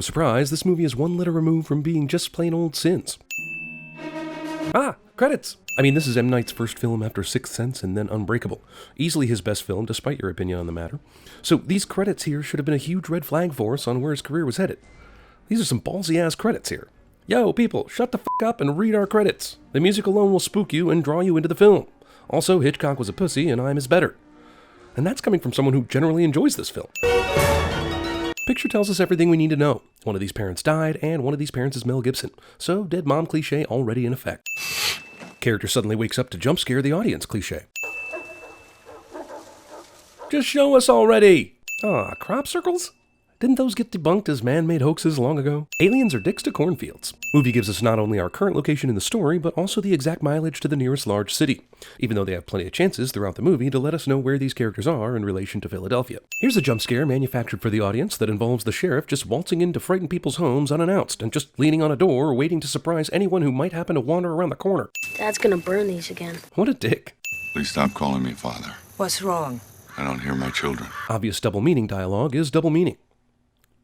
surprise, this movie is one letter removed from being just plain old Sins. Ah, credits! I mean, this is M. Night's first film after Sixth Sense and then Unbreakable. Easily his best film, despite your opinion on the matter. So these credits here should have been a huge red flag for us on where his career was headed. These are some ballsy-ass credits here. Yo, people, shut the f*** up and read our credits. The music alone will spook you and draw you into the film. Also, Hitchcock was a pussy and I'm his better. And that's coming from someone who generally enjoys this film. Picture tells us everything we need to know. One of these parents died, and one of these parents is Mel Gibson. So, dead mom cliché already in effect. Character suddenly wakes up to jump scare the audience cliché. Just show us already! Ah, crop circles? Didn't those get debunked as man-made hoaxes long ago? Aliens are dicks to cornfields. Movie gives us not only our current location in the story, but also the exact mileage to the nearest large city, even though they have plenty of chances throughout the movie to let us know where these characters are in relation to Philadelphia. Here's a jump scare manufactured for the audience that involves the sheriff just waltzing in to frighten people's homes unannounced and just leaning on a door waiting to surprise anyone who might happen to wander around the corner. Dad's gonna burn these again. What a dick. Please stop calling me father. What's wrong? I don't hear my children. Obvious double meaning dialogue is double meaning.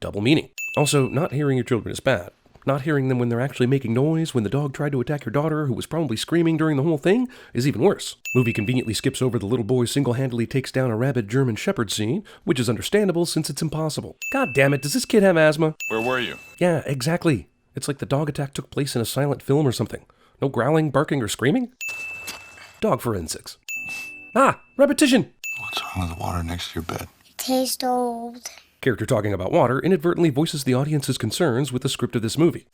Double meaning. Also, not hearing your children is bad. Not hearing them when they're actually making noise when the dog tried to attack your daughter, who was probably screaming during the whole thing, is even worse. Movie conveniently skips over the little boy single-handedly takes down a rabid German shepherd scene, which is understandable since it's impossible. God damn it, does this kid have asthma? Where were you? Yeah, exactly. It's like the dog attack took place in a silent film or something. No growling, barking, or screaming? Dog forensics. Ah, repetition! What's wrong with the water next to your bed? It tastes old. Character talking about water inadvertently voices the audience's concerns with the script of this movie.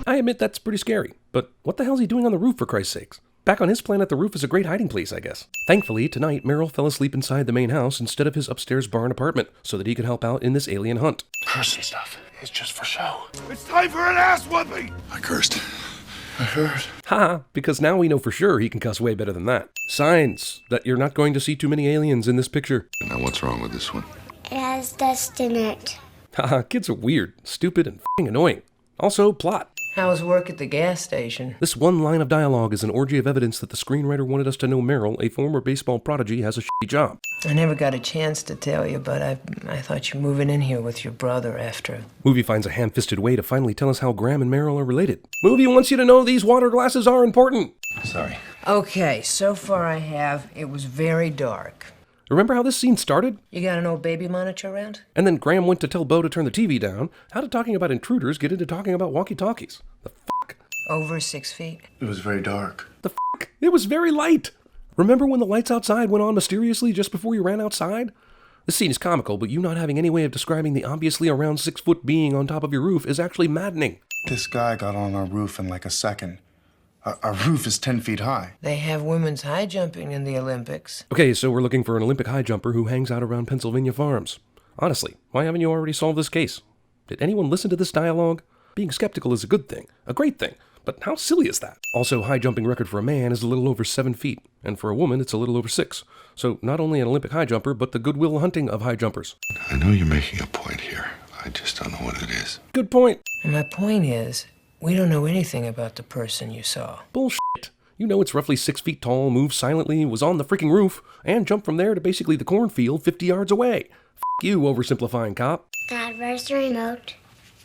I admit that's pretty scary, but what the hell's he doing on the roof, for Christ's sakes? Back on his planet, the roof is a great hiding place, I guess. Thankfully, tonight, Merrill fell asleep inside the main house instead of his upstairs barn apartment, so that he could help out in this alien hunt. Cursing stuff is just for show. It's time for an ass whooping! I cursed. I heard. Haha, because now we know for sure he can cuss way better than that. Signs that you're not going to see too many aliens in this picture. Now what's wrong with this one? It has dust in it. Haha, kids are weird, stupid, and f***ing annoying. Also, plot. How's work at the gas station? This one line of dialogue is an orgy of evidence that the screenwriter wanted us to know Merrill, a former baseball prodigy, has a shitty job. I never got a chance to tell you, but I thought you were moving in here with your brother after. Movie finds a ham-fisted way to finally tell us how Graham and Merrill are related. Movie wants you to know these water glasses are important. Sorry. Okay, so far I have. It was very dark. Remember how this scene started? You got an old baby monitor around? And then Graham went to tell Bo to turn the TV down. How did talking about intruders get into talking about walkie-talkies? The fuck? Over 6 feet. It was very dark. The fuck? It was very light. Remember when the lights outside went on mysteriously just before you ran outside? This scene is comical, but you not having any way of describing the obviously around 6-foot being on top of your roof is actually maddening. This guy got on our roof in like a second. Our roof is 10 feet high. They have women's high jumping in the Olympics. Okay, so we're looking for an Olympic high jumper who hangs out around Pennsylvania farms. Honestly, why haven't you already solved this case? Did anyone listen to this dialogue? Being skeptical is a good thing, a great thing, but how silly is that? Also, high jumping record for a man is a little over 7 feet, and for a woman it's a little over 6. So not only an Olympic high jumper, but the Goodwill Hunting of high jumpers. I know you're making a point here. I just don't know what it is. Good point. And my point is, we don't know anything about the person you saw. Bullshit. You know it's roughly 6 feet tall, moves silently, was on the freaking roof, and jumped from there to basically the cornfield 50 yards away. F*** you, oversimplifying cop. Dad, where's the remote?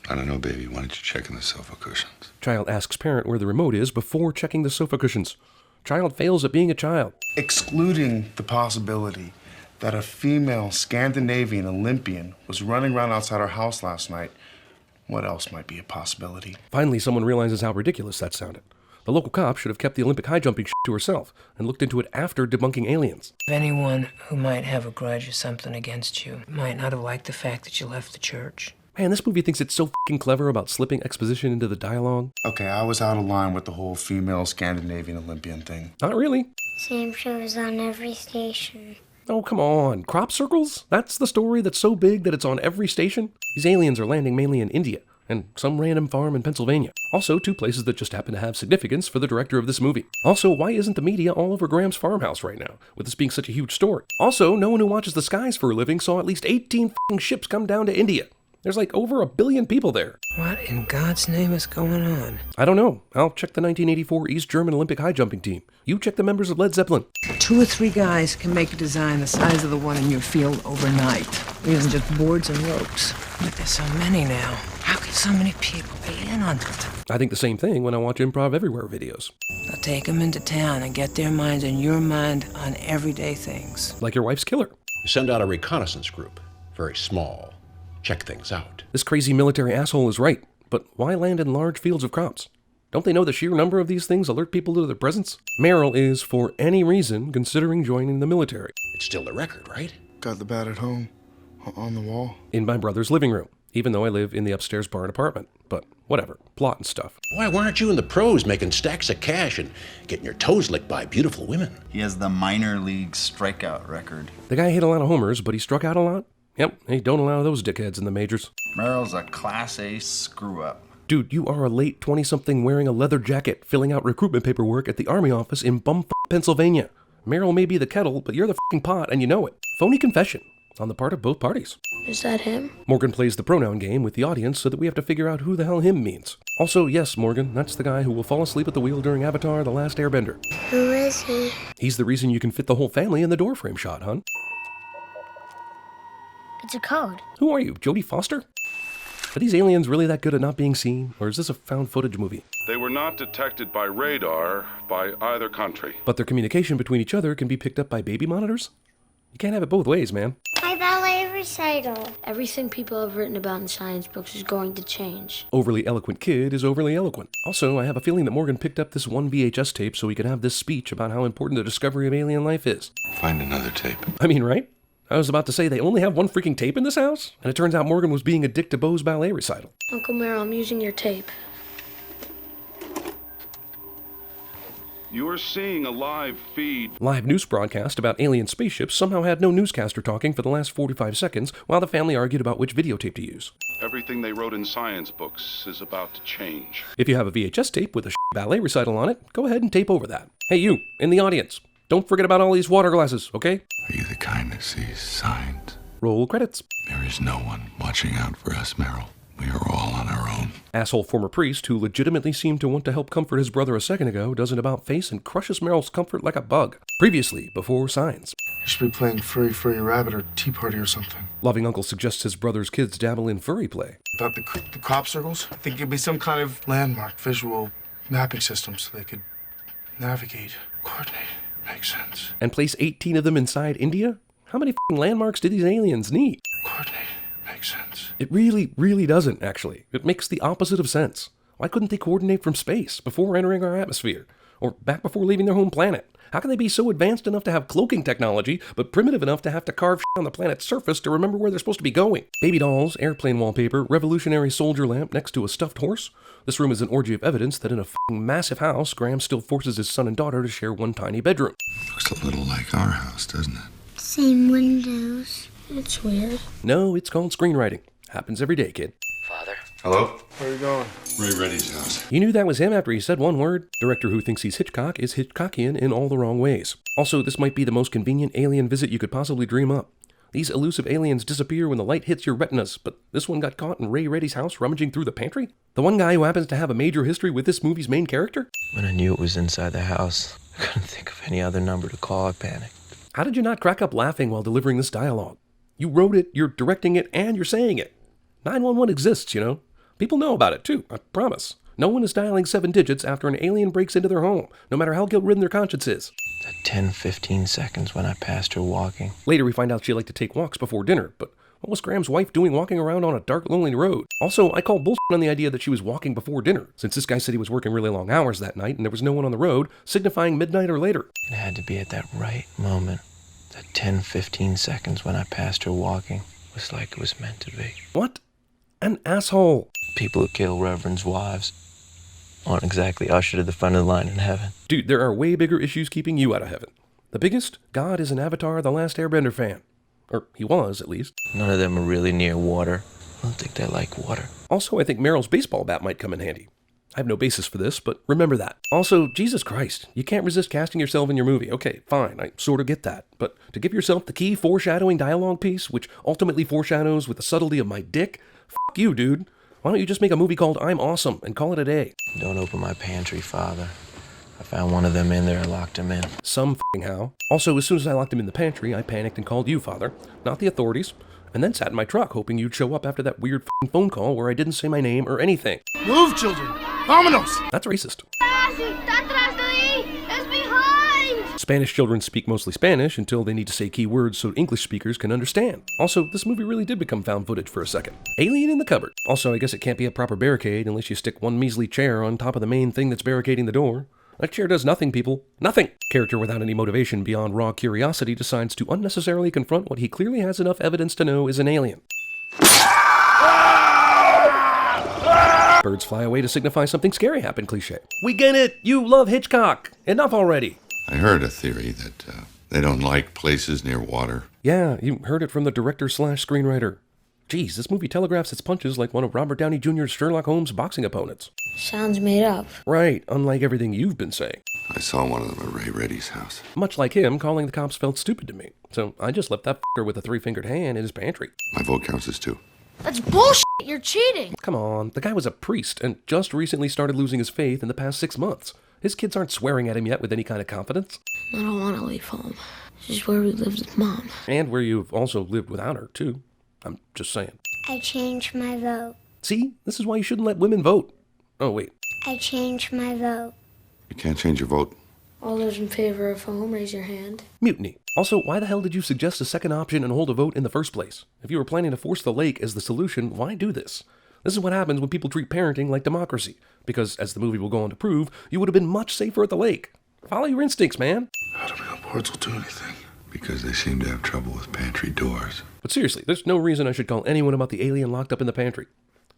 I don't know, baby. Why don't you check in the sofa cushions? Child asks parent where the remote is before checking the sofa cushions. Child fails at being a child. Excluding the possibility that a female Scandinavian Olympian was running around outside our house last night, what else might be a possibility? Finally, someone realizes how ridiculous that sounded. The local cop should have kept the Olympic high jumping shit to herself and looked into it after debunking aliens. Anyone who might have a grudge or something against you might not have liked the fact that you left the church. Man, this movie thinks it's so fucking clever about slipping exposition into the dialogue. Okay, I was out of line with the whole female Scandinavian Olympian thing. Not really. Same shows on every station. Oh, come on. Crop circles? That's the story that's so big that it's on every station? These aliens are landing mainly in India and some random farm in Pennsylvania. Also, 2 places that just happen to have significance for the director of this movie. Also, why isn't the media all over Graham's farmhouse right now, with this being such a huge story? Also, no one who watches the skies for a living saw at least 18 f***ing ships come down to India. There's like over 1 billion people there. What in God's name is going on? I don't know. I'll check the 1984 East German Olympic high jumping team. You check the members of Led Zeppelin. 2 or 3 guys can make a design the size of the one in your field overnight. Using just boards and ropes. But there's so many now. How can so many people be in on it? I think the same thing when I watch Improv Everywhere videos. They'll take them into town and get their minds and your mind on everyday things. Like your wife's killer. You send out a reconnaissance group. Very small. Check things out. This crazy military asshole is right, but why land in large fields of crops? Don't they know the sheer number of these things alert people to their presence? Meryl is, for any reason, considering joining the military. It's still the record, right? Got the bat at home, on the wall. In my brother's living room, even though I live in the upstairs barn apartment. But whatever, plot and stuff. Why aren't you in the pros making stacks of cash and getting your toes licked by beautiful women? He has the minor league strikeout record. The guy hit a lot of homers, but he struck out a lot? Yep, they don't allow those dickheads in the majors. Meryl's a Class A screw-up. Dude, you are a late 20-something wearing a leather jacket, filling out recruitment paperwork at the Army office in bumfuck Pennsylvania. Meryl may be the kettle, but you're the fucking pot, and you know it. Phony confession, on the part of both parties. Is that him? Morgan plays the pronoun game with the audience so that we have to figure out who the hell him means. Also, yes, Morgan, that's the guy who will fall asleep at the wheel during Avatar: The Last Airbender. Who is he? He's the reason you can fit the whole family in the doorframe shot, hon. It's a code. Who are you, Jodie Foster? Are these aliens really that good at not being seen, or is this a found footage movie? They were not detected by radar by either country. But their communication between each other can be picked up by baby monitors? You can't have it both ways, man. My ballet recital. Everything people have written about in science books is going to change. Overly eloquent kid is overly eloquent. Also, I have a feeling that Morgan picked up this one VHS tape so he could have this speech about how important the discovery of alien life is. Find another tape. I mean, right? I was about to say they only have one freaking tape in this house? And it turns out Morgan was being a dick to Bo's ballet recital. Uncle Merrill, I'm using your tape. You are seeing a live feed. Live news broadcast about alien spaceships somehow had no newscaster talking for the last 45 seconds while the family argued about which videotape to use. Everything they wrote in science books is about to change. If you have a VHS tape with a ballet recital on it, go ahead and tape over that. Hey, you, in the audience, don't forget about all these water glasses, okay? Are you the kind that sees signs? Roll credits. There is no one watching out for us, Meryl. We are all on our own. Asshole former priest who legitimately seemed to want to help comfort his brother a second ago does an about-face and crushes Meryl's comfort like a bug. Previously, before Signs. You should be playing Furry Rabbit or Tea Party or something. Loving uncle suggests his brother's kids dabble in furry play. About the crop circles? I think it'd be some kind of landmark, visual mapping system so they could navigate, coordinate. Makes sense. And place 18 of them inside India? How many f***ing landmarks do these aliens need? Coordinate. Makes sense. It really doesn't, actually. It makes the opposite of sense. Why couldn't they coordinate from space before entering our atmosphere? Or back before leaving their home planet? How can they be so advanced enough to have cloaking technology, but primitive enough to have to carve shit on the planet's surface to remember where they're supposed to be going? Baby dolls, airplane wallpaper, revolutionary soldier lamp next to a stuffed horse. This room is an orgy of evidence that in a f***ing massive house, Graham still forces his son and daughter to share one tiny bedroom. Looks a little like our house, doesn't it? Same windows. It's weird. No, it's called screenwriting. Happens every day, kid. Father? Hello? Where are you going? Ray Reddy's house. You knew that was him after he said one word. Director who thinks he's Hitchcock is Hitchcockian in all the wrong ways. Also, this might be the most convenient alien visit you could possibly dream up. These elusive aliens disappear when the light hits your retinas, but this one got caught in Ray Reddy's house rummaging through the pantry? The one guy who happens to have a major history with this movie's main character? When I knew it was inside the house, I couldn't think of any other number to call. I panicked. How did you not crack up laughing while delivering this dialogue? You wrote it, you're directing it, and you're saying it. 911 exists, you know. People know about it, too, I promise. No one is dialing 7 digits after an alien breaks into their home, no matter how guilt-ridden their conscience is. That 10-15 seconds when I passed her walking. Later, we find out she liked to take walks before dinner, but what was Graham's wife doing walking around on a dark, lonely road? Also, I call bullshit on the idea that she was walking before dinner, since this guy said he was working really long hours that night and there was no one on the road, signifying midnight or later. It had to be at that right moment. That 10-15 seconds when I passed her walking was like it was meant to be. What? An asshole. People who kill reverends' wives aren't exactly ushered to the front of the line in heaven. Dude, there are way bigger issues keeping you out of heaven. The biggest? God is an Avatar: The Last Airbender fan. Or he was, at least. None of them are really near water. I don't think they like water. Also, I think Meryl's baseball bat might come in handy. I have no basis for this, but remember that. Also, Jesus Christ, you can't resist casting yourself in your movie. Okay, fine, I sort of get that. But to give yourself the key foreshadowing dialogue piece, which ultimately foreshadows with the subtlety of my dick, F you, dude. Why don't you just make a movie called I'm Awesome and call it a day? Don't open my pantry, Father. I found one of them in there and locked him in. Some f***ing how. Also, as soon as I locked him in the pantry, I panicked and called you, Father, not the authorities, and then sat in my truck hoping you'd show up after that weird f***ing phone call where I didn't say my name or anything. Move, children! Vámonos! That's racist. Está atrás de ahí! Es behind! Spanish children speak mostly Spanish until they need to say key words so English speakers can understand. Also, this movie really did become found footage for a second. Alien in the cupboard. Also, I guess it can't be a proper barricade unless you stick one measly chair on top of the main thing that's barricading the door. That chair does nothing, people. Nothing! Character without any motivation beyond raw curiosity decides to unnecessarily confront what he clearly has enough evidence to know is an alien. Birds fly away to signify something scary happened cliché. We get it! You love Hitchcock! Enough already! I heard a theory that they don't like places near water. Yeah, you heard it from the director/screenwriter. Geez, this movie telegraphs its punches like one of Robert Downey Jr.'s Sherlock Holmes boxing opponents. Sounds made up. Right, unlike everything you've been saying. I saw one of them at Ray Reddy's house. Much like him, calling the cops felt stupid to me. So I just left that f***er with a three-fingered hand in his pantry. My vote counts as 2. That's bullshit! You're cheating! Come on, the guy was a priest and just recently started losing his faith in the past 6 months. His kids aren't swearing at him yet with any kind of confidence. I don't want to leave home. This is where we lived with Mom. And where you've also lived without her, too. I'm just saying. I changed my vote. See? This is why you shouldn't let women vote. Oh, wait. I changed my vote. You can't change your vote. All those in favor of home, raise your hand. Mutiny. Also, why the hell did you suggest a second option and hold a vote in the first place? If you were planning to force the lake as the solution, why do this? This is what happens when people treat parenting like democracy. Because, as the movie will go on to prove, you would have been much safer at the lake. Follow your instincts, man. How do we know boards will do anything? Because they seem to have trouble with pantry doors. But seriously, there's no reason I should call anyone about the alien locked up in the pantry.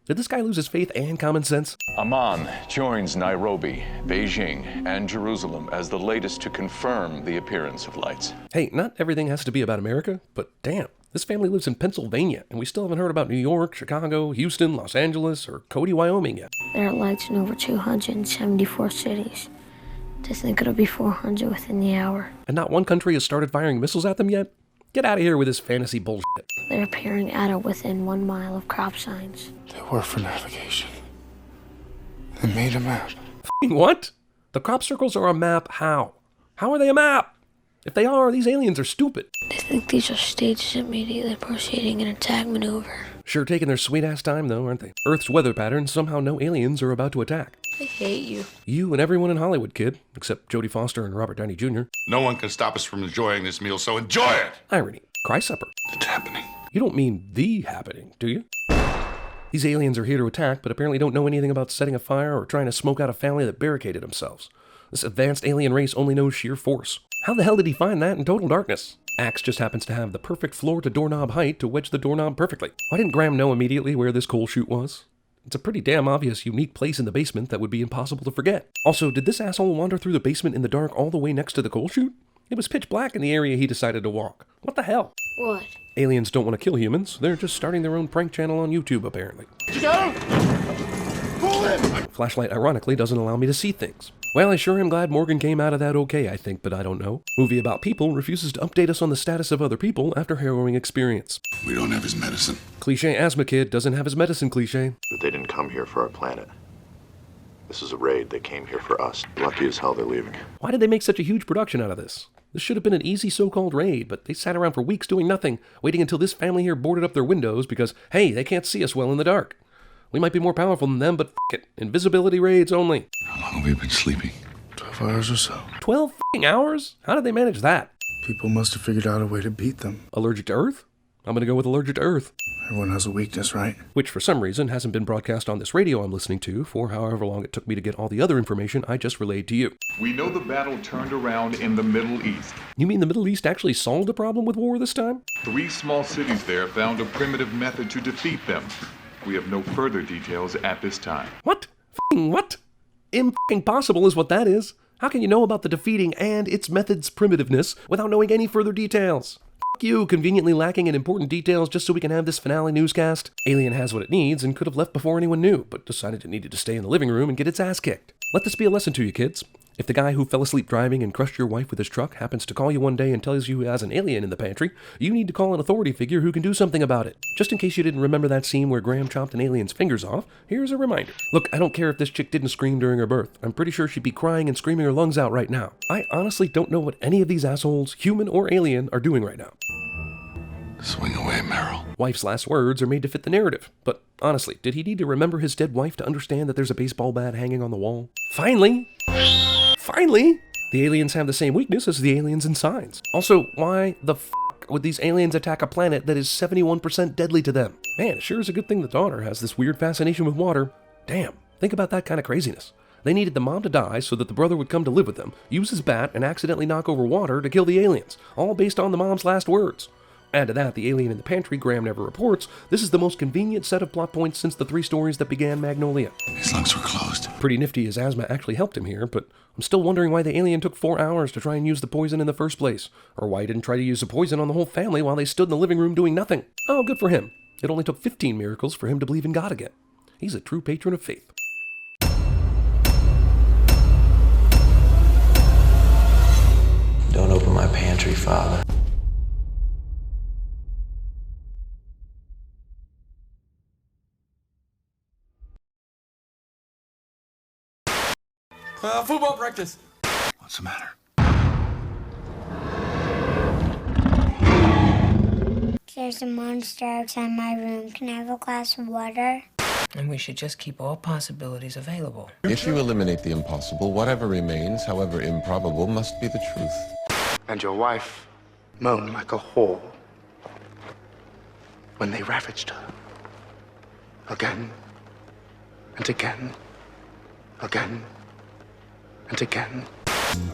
Did this guy lose his faith and common sense? Amman joins Nairobi, Beijing, and Jerusalem as the latest to confirm the appearance of lights. Hey, not everything has to be about America, but damn, this family lives in Pennsylvania, and we still haven't heard about New York, Chicago, Houston, Los Angeles, or Cody, Wyoming yet. There are lights in over 274 cities. To think it'll be 400 within the hour. And not one country has started firing missiles at them yet? Get out of here with this fantasy bullshit. They're appearing at or within 1 mile of crop signs. They were for navigation. They made a map. What? The crop circles are a map how? How are they a map? If they are, these aliens are stupid. They think these are stages immediately proceeding an attack maneuver. Sure taking their sweet-ass time, though, aren't they? Earth's weather patterns somehow know aliens are about to attack. I hate you. You and everyone in Hollywood, kid. Except Jodie Foster and Robert Downey Jr. No one can stop us from enjoying this meal, so enjoy it! Irony. Cry supper. It's happening. You don't mean the happening, do you? These aliens are here to attack, but apparently don't know anything about setting a fire or trying to smoke out a family that barricaded themselves. This advanced alien race only knows sheer force. How the hell did he find that in total darkness? Axe just happens to have the perfect floor-to-doorknob height to wedge the doorknob perfectly. Why didn't Graham know immediately where this coal chute was? It's a pretty damn obvious, unique place in the basement that would be impossible to forget. Also, did this asshole wander through the basement in the dark all the way next to the coal chute? It was pitch black in the area he decided to walk. What the hell? What? Aliens don't want to kill humans. They're just starting their own prank channel on YouTube, apparently. You got him? Pull him! Flashlight, ironically, doesn't allow me to see things. Well, I sure am glad Morgan came out of that okay, I think, but I don't know. Movie about people refuses to update us on the status of other people after harrowing experience. We don't have his medicine. Cliche asthma kid doesn't have his medicine cliche. But they didn't come here for our planet. This is a raid. They came here for us. Lucky as hell they're leaving. Why did they make such a huge production out of this? This should have been an easy so-called raid, but they sat around for weeks doing nothing, waiting until this family here boarded up their windows because, hey, they can't see us well in the dark. We might be more powerful than them, but f*** it. Invisibility raids only. How long have we been sleeping? 12 hours or so. 12 f***ing hours? How did they manage that? People must have figured out a way to beat them. Allergic to Earth? I'm gonna go with allergic to Earth. Everyone has a weakness, right? Which, for some reason, hasn't been broadcast on this radio I'm listening to for however long it took me to get all the other information I just relayed to you. We know the battle turned around in the Middle East. You mean the Middle East actually solved the problem with war this time? 3 small cities there found a primitive method to defeat them. We have no further details at this time. What? F***ing what? Impossible is what that is. How can you know about the defeating and its method's primitiveness without knowing any further details? F*** you, conveniently lacking in important details just so we can have this finale newscast. Alien has what it needs and could have left before anyone knew, but decided it needed to stay in the living room and get its ass kicked. Let this be a lesson to you, kids. If the guy who fell asleep driving and crushed your wife with his truck happens to call you one day and tells you he has an alien in the pantry, you need to call an authority figure who can do something about it. Just in case you didn't remember that scene where Graham chopped an alien's fingers off, here's a reminder. Look, I don't care if this chick didn't scream during her birth. I'm pretty sure she'd be crying and screaming her lungs out right now. I honestly don't know what any of these assholes, human or alien, are doing right now. Swing away, Meryl. Wife's last words are made to fit the narrative, but honestly, did he need to remember his dead wife to understand that there's a baseball bat hanging on the wall? Finally, the aliens have the same weakness as the aliens in Signs. Also, why the f*** would these aliens attack a planet that is 71% deadly to them? Man, it sure is a good thing the daughter has this weird fascination with water. Damn, think about that kind of craziness. They needed the mom to die so that the brother would come to live with them, use his bat, and accidentally knock over water to kill the aliens, all based on the mom's last words. Add to that the alien in the pantry Graham never reports. This is the most convenient set of plot points since the 3 stories that began Magnolia. His lungs were closed. Pretty nifty his asthma actually helped him here, but I'm still wondering why the alien took 4 hours to try and use the poison in the first place. Or why he didn't try to use the poison on the whole family while they stood in the living room doing nothing. Oh, good for him. It only took 15 miracles for him to believe in God again. He's a true patron of faith. Don't open my pantry, Father. Football practice. What's the matter? There's a monster outside my room. Can I have a glass of water? And we should just keep all possibilities available. If you eliminate the impossible, whatever remains, however improbable, must be the truth. And your wife moaned like a whore when they ravaged her. Again and again, again and again.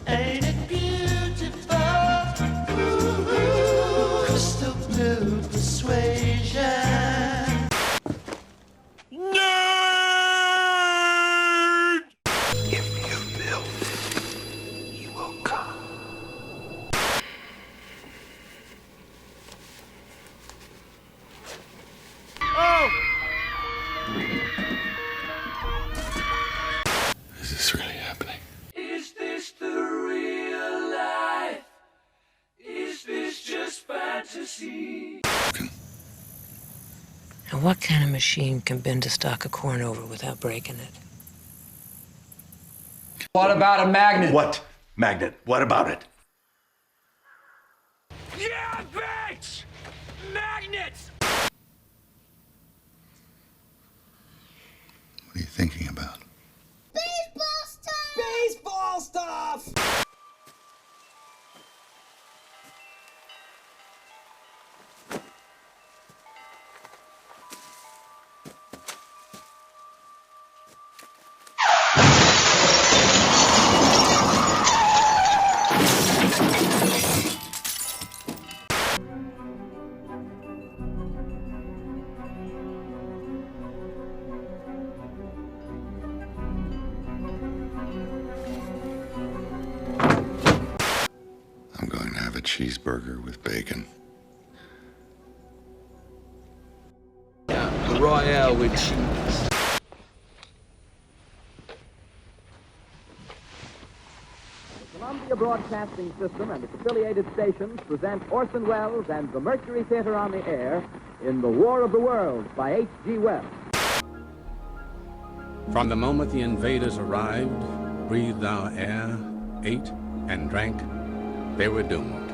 Ain't it beautiful? Ooh, crystal blue persuasion. Nerd! If you build, you will come. Oh! Is this really happening? Is this the real life? Is this just fantasy? And what kind of machine can bend a stalk of corn over without breaking it? What about a magnet? What magnet? What about it? Yeah, bitch! Magnets! What are you thinking about? Baseball stuff! Baseball stuff! I'm going to have a cheeseburger with bacon. The Royale with cheese. Columbia Broadcasting System and its affiliated stations present Orson Welles and the Mercury Theater on the Air in The War of the Worlds by H.G. Wells. From the moment the invaders arrived, breathed our air, ate and drank, they were doomed.